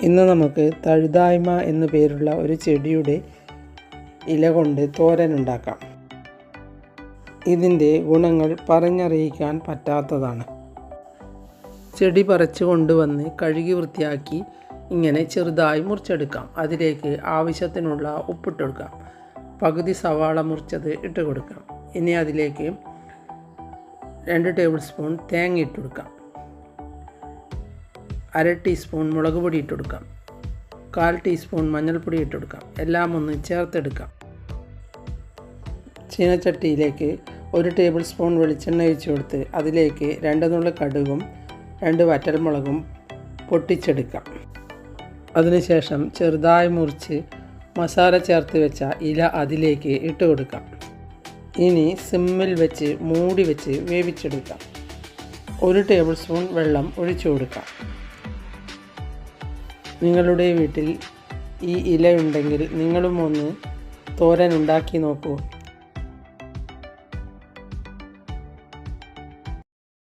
ഇന്ന് നമുക്ക് തഴുതായ്മ എന്നു പേരുള്ള ഒരു ചെടിയുടെ ഇല കൊണ്ട് തോരൻ ഉണ്ടാക്കാം. ഇതിൻ്റെ ഗുണങ്ങൾ പറഞ്ഞറിയിക്കാൻ പറ്റാത്തതാണ്. ചെടി പറിച്ചു കൊണ്ടുവന്ന് കഴുകി വൃത്തിയാക്കി ഇങ്ങനെ ചെറുതായി മുറിച്ചെടുക്കാം. അതിലേക്ക് ആവശ്യത്തിനുള്ള ഉപ്പിട്ട് കൊടുക്കാം. പകുതി സവാള മുറിച്ചത് ഇട്ട് കൊടുക്കാം. ഇനി അതിലേക്ക് 2 ടേബിൾ സ്പൂൺ തേങ്ങ ഇട്ട് കൊടുക്കാം. 1/2 ടീസ്പൂൺ മുളക് പൊടി ഇട്ട് കൊടുക്കാം. 1/4 ടീസ്പൂൺ മഞ്ഞൾപ്പൊടി ഇട്ട് കൊടുക്കാം. എല്ലാം ഒന്ന് ചേർത്തെടുക്കാം. ചീനച്ചട്ടിയിലേക്ക് 1 ടേബിൾ സ്പൂൺ വെളിച്ചെണ്ണ ഒഴിച്ച് കൊടുത്ത് അതിലേക്ക് 2 നുള്ളി കടുകും 2 വറ്റൽമുളകും പൊട്ടിച്ചെടുക്കാം. അതിനുശേഷം ചെറുതായി മുറിച്ച് മസാല ചേർത്ത് വെച്ച ഇല അതിലേക്ക് ഇട്ട് കൊടുക്കാം. ഇനി സിമ്മിൽ വെച്ച് മൂടി വെച്ച് വേവിച്ചെടുക്കാം. 1 ടേബിൾ സ്പൂൺ വെള്ളം ഒഴിച്ചു കൊടുക്കാം. നിങ്ങളുടെ വീട്ടിൽ ഈ ഇലയുണ്ടെങ്കിൽ നിങ്ങളും ഒന്ന് തോരൻ ഉണ്ടാക്കി നോക്കൂ.